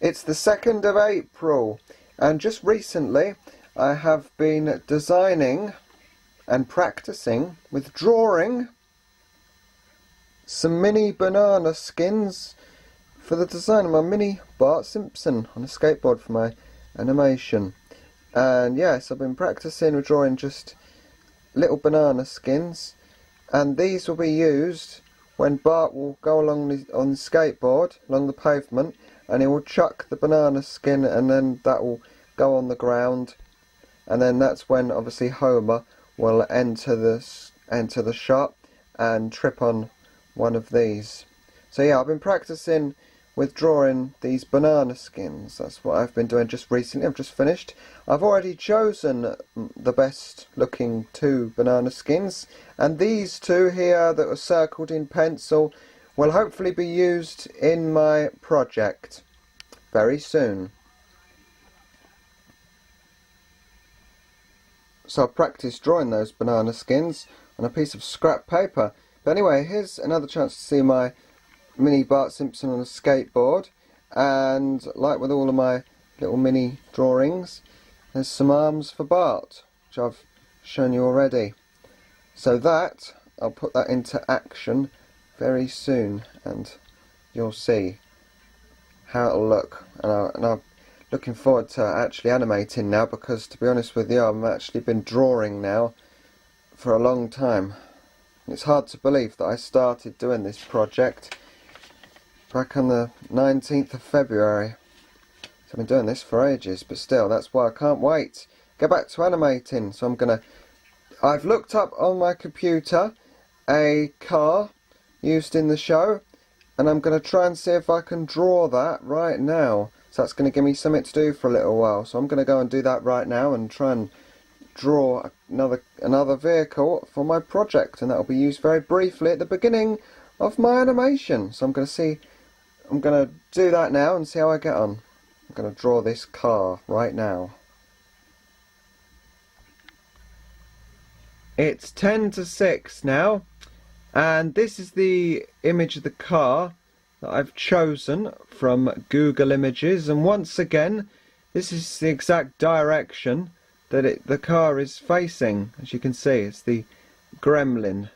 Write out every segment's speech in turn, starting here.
It's the 2nd of April, and just recently I have been designing and practicing with drawing some mini banana skins for the design of my mini Bart Simpson on a skateboard for my animation. And yes, I've been practicing with drawing just little banana skins, and these will be used when Bart will go along on the skateboard along the pavement, and he will chuck the banana skin, and then that will go on the ground, and then that's when obviously Homer will enter the shop and trip on one of these. So yeah, I've been practicing with drawing these banana skins. That's what I've been doing just recently. I've just finished. I've already chosen the best looking 2 banana skins, and these 2 here that are circled in pencil will hopefully be used in my project very soon. So I practiced drawing those banana skins on a piece of scrap paper. But anyway, here's another chance to see my mini Bart Simpson on a skateboard, and like with all of my little mini drawings, there's some arms for Bart, which I've shown you already. So that, I'll put that into action very soon, and you'll see how it'll look. And I'm looking forward to actually animating now, because to be honest with you, I've actually been drawing now for a long time. It's hard to believe that I started doing this project back on the 19th of February. So I've been doing this for ages, but still, that's why I can't wait. Get back to animating. So I've looked up on my computer a car used in the show, and I'm going to try and see if I can draw that right now. So that's going to give me something to do for a little while. So I'm going to go and do that right now and try and draw another vehicle for my project, and that will be used very briefly at the beginning of my animation. So I'm going to do that now and see how I get on. I'm going to draw this car right now. It's 10 to 6 now, and this is the image of the car that I've chosen from Google Images, and once again this is the exact direction that the car is facing. As you can see, it's the Gremlin,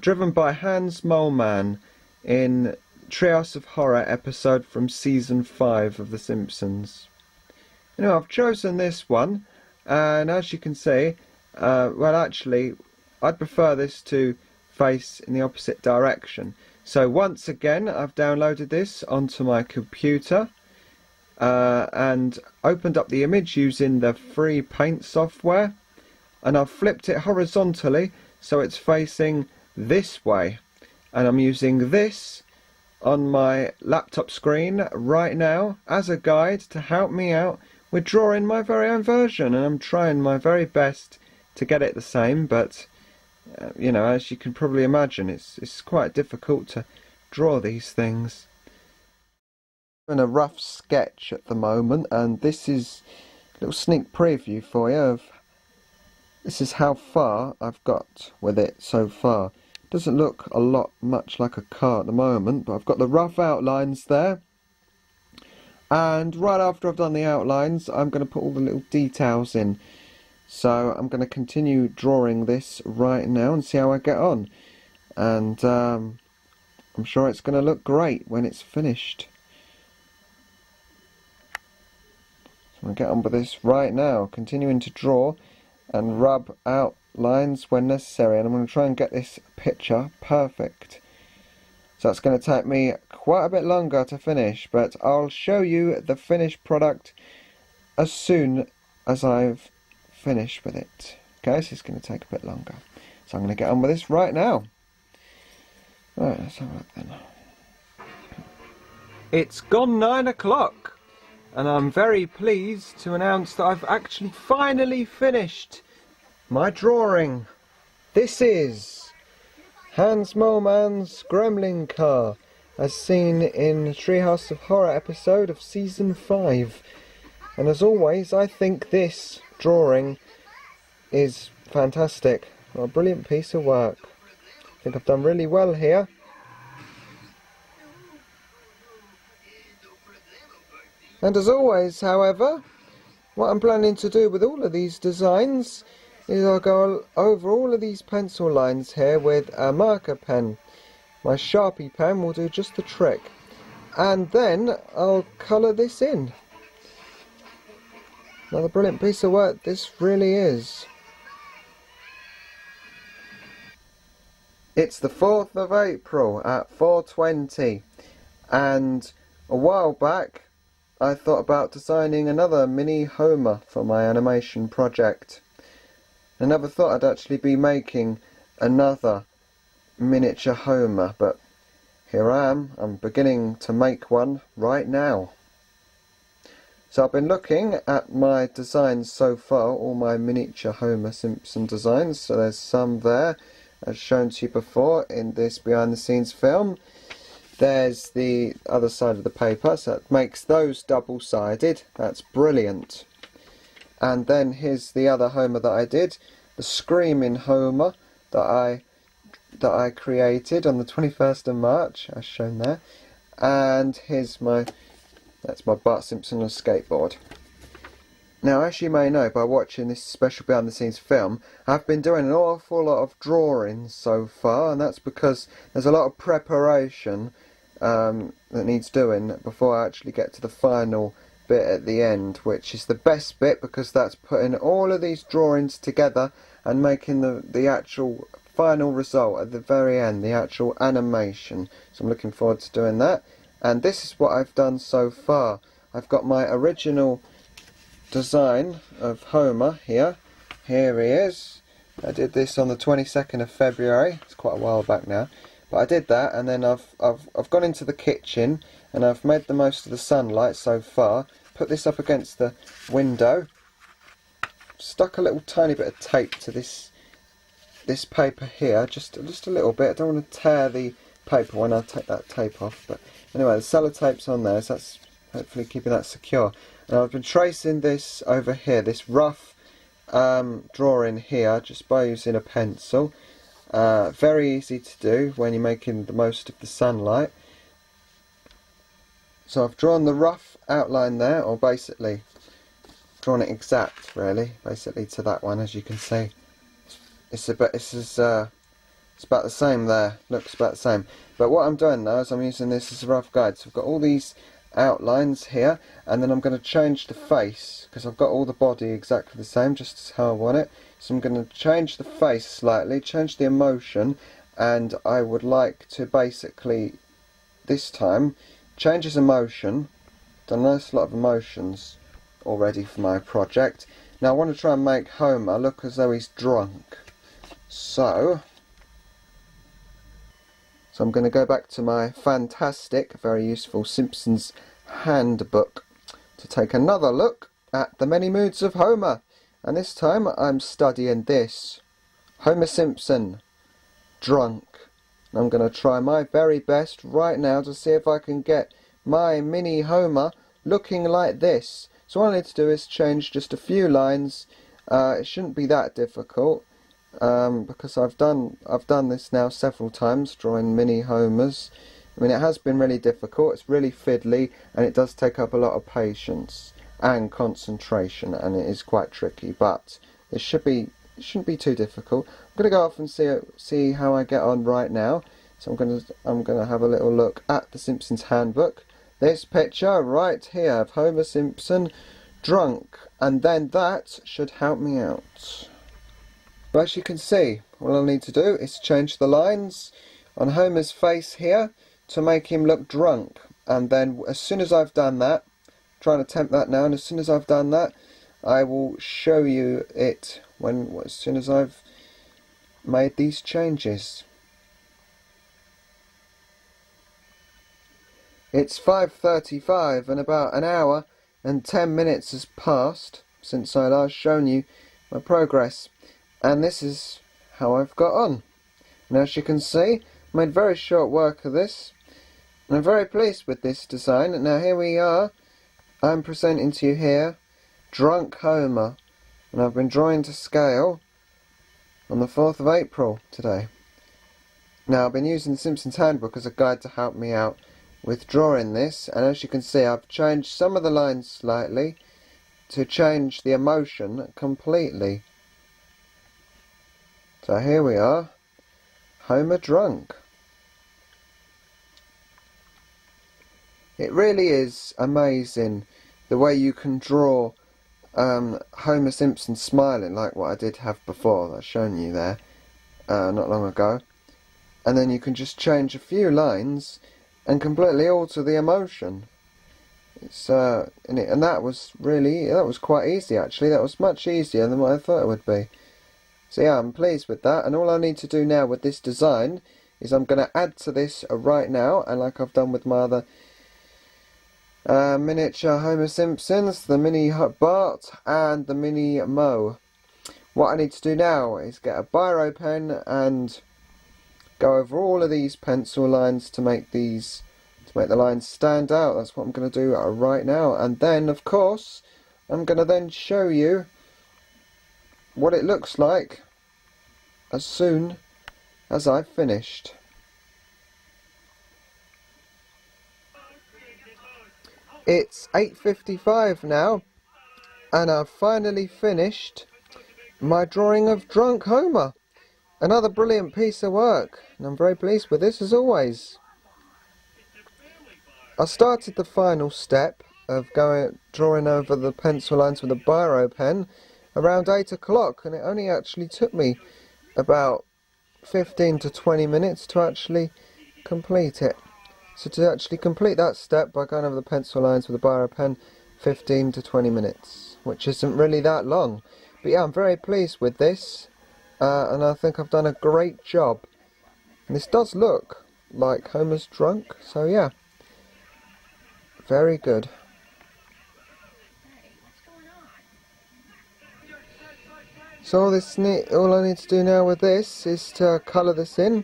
driven by Moleman in Treehouse of Horror episode from season 5 of The Simpsons. I've chosen this one, and as you can see, well, actually I'd prefer this to face in the opposite direction. So once again, I've downloaded this onto my computer and opened up the image using the free paint software, and I've flipped it horizontally so it's facing this way, and I'm using this on my laptop screen right now as a guide to help me out with drawing my very own version, and I'm trying my very best to get it the same, but as you can probably imagine, it's quite difficult to draw these things. I'm in a rough sketch at the moment, and this is a little sneak preview for you of this is how far I've got with it so far. It doesn't look much like a car at the moment, but I've got the rough outlines there, and right after I've done the outlines, I'm going to put all the little details in. So I'm going to continue drawing this right now and see how I get on, and I'm sure it's going to look great when it's finished. So I'm going to get on with this right now, continuing to draw and rub out lines when necessary, and I'm going to try and get this picture perfect. So it's going to take me quite a bit longer to finish, but I'll show you the finished product as soon as I've finished with it. Okay, so it's going to take a bit longer. So I'm going to get on with this right now. Right, let's have a look then. It's gone 9 o'clock, and I'm very pleased to announce that I've actually finally finished my drawing. This is Moleman's Gremlin car, as seen in Treehouse of Horror episode of season 5. And as always, I think this drawing is fantastic. A brilliant piece of work. I think I've done really well here. And as always, however, what I'm planning to do with all of these designs is I'll go over all of these pencil lines here with a marker pen. My Sharpie pen will do just the trick. And then I'll colour this in. Another brilliant piece of work this really is. It's the 4th of April at 4:20, and a while back I thought about designing another mini Homer for my animation project. I never thought I'd actually be making another miniature Homer, but here I am. I'm beginning to make one right now. So I've been looking at my designs so far, all my miniature Homer Simpson designs. So there's some there, as shown to you before in this behind the scenes film. There's the other side of the paper, so it makes those double-sided. That's brilliant. And then here's the other Homer that I did, the Screaming Homer that I created on the 21st of March, as shown there. And here's that's my Bart Simpson on a skateboard. Now, as you may know by watching this special behind the scenes film, I've been doing an awful lot of drawings so far, and that's because there's a lot of preparation that needs doing before I actually get to the final bit at the end, which is the best bit because that's putting all of these drawings together and making the actual final result at the very end, the actual animation. So I'm looking forward to doing that. And this is what I've done so far. I've got my original design of Homer here. Here he is. I did this on the 22nd of February. It's quite a while back now. But I did that, and then I've gone into the kitchen and I've made the most of the sunlight so far. Put this up against the window. Stuck a little tiny bit of tape to this paper here, just a little bit. I don't want to tear the paper when I take that tape off, but anyway, the sellotape's on there, so that's hopefully keeping that secure. And I've been tracing this over here, this rough drawing here, just by using a pencil. Very easy to do when you're making the most of the sunlight. So I've drawn the rough outline there, or basically drawn it exact, really, basically to that one, as you can see. It's about the same there, looks about the same. But what I'm doing now is I'm using this as a rough guide. So I've got all these outlines here, and then I'm going to change the face, because I've got all the body exactly the same, just as how I want it. So I'm going to change the face slightly, change the emotion, and I would like to basically, this time, change his emotion. Done a nice lot of emotions already for my project. Now I want to try and make Homer look as though he's drunk. So I'm going to go back to my fantastic, very useful Simpsons handbook to take another look at the many moods of Homer. And this time I'm studying this. Homer Simpson, drunk. And I'm going to try my very best right now to see if I can get my mini Homer looking like this. So all I need to do is change just a few lines. It shouldn't be that difficult. Because I've done this now several times, drawing mini Homers. I mean, it has been really difficult, it's really fiddly, and it does take up a lot of patience and concentration, and it is quite tricky, but it shouldn't be too difficult. I'm going to go off and see how I get on right now. So I'm gonna have a little look at the Simpsons handbook. This picture right here of Homer Simpson drunk, and then that should help me out. But as you can see, all I need to do is change the lines on Homer's face here to make him look drunk. And then as soon as I've done that, trying to tempt that now, and as soon as I've done that, I will show you it as soon as I've made these changes. It's 5:35 and about an hour and 10 minutes has passed since I last shown you my progress. And this is how I've got on. And as you can see, I made very short work of this. And I'm very pleased with this design. Now here we are. I'm presenting to you here, Drunk Homer. And I've been drawing to scale on the 4th of April today. Now I've been using the Simpsons handbook as a guide to help me out with drawing this, and as you can see I've changed some of the lines slightly to change the emotion completely. So here we are, Homer drunk. It really is amazing the way you can draw Homer Simpson smiling, like what I did have before that I've shown you there not long ago, and then you can just change a few lines and completely alter the emotion. It's and that was quite easy actually. That was much easier than what I thought it would be. So yeah, I'm pleased with that, and all I need to do now with this design is I'm going to add to this right now, and like I've done with my other miniature Homer Simpsons, the mini Bart and the mini Moe. What I need to do now is get a biro pen and go over all of these pencil lines to make the lines stand out. That's what I'm going to do right now, and then of course I'm going to then show you what it looks like as soon as I've finished. It's 8:55 now, and I've finally finished my drawing of drunk Homer. Another brilliant piece of work, and I'm very pleased with this as always. I started the final step of drawing over the pencil lines with a biro pen around 8 o'clock, and it only actually took me about 15 to 20 minutes to actually complete it. So to actually complete that step by going over the pencil lines with a biro pen, 15 to 20 minutes, which isn't really that long. But yeah, I'm very pleased with this, and I think I've done a great job. And this does look like Homer's drunk, so yeah, very good. So all I need to do now with this is to colour this in.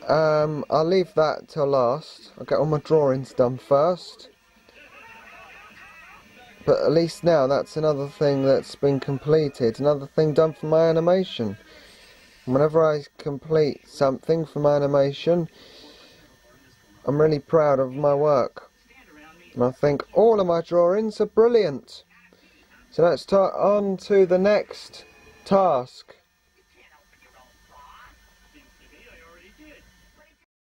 I'll leave that till last. I'll get all my drawings done first. But at least now that's another thing that's been completed, another thing done for my animation. Whenever I complete something for my animation, I'm really proud of my work. And I think all of my drawings are brilliant. So let's on to the next task.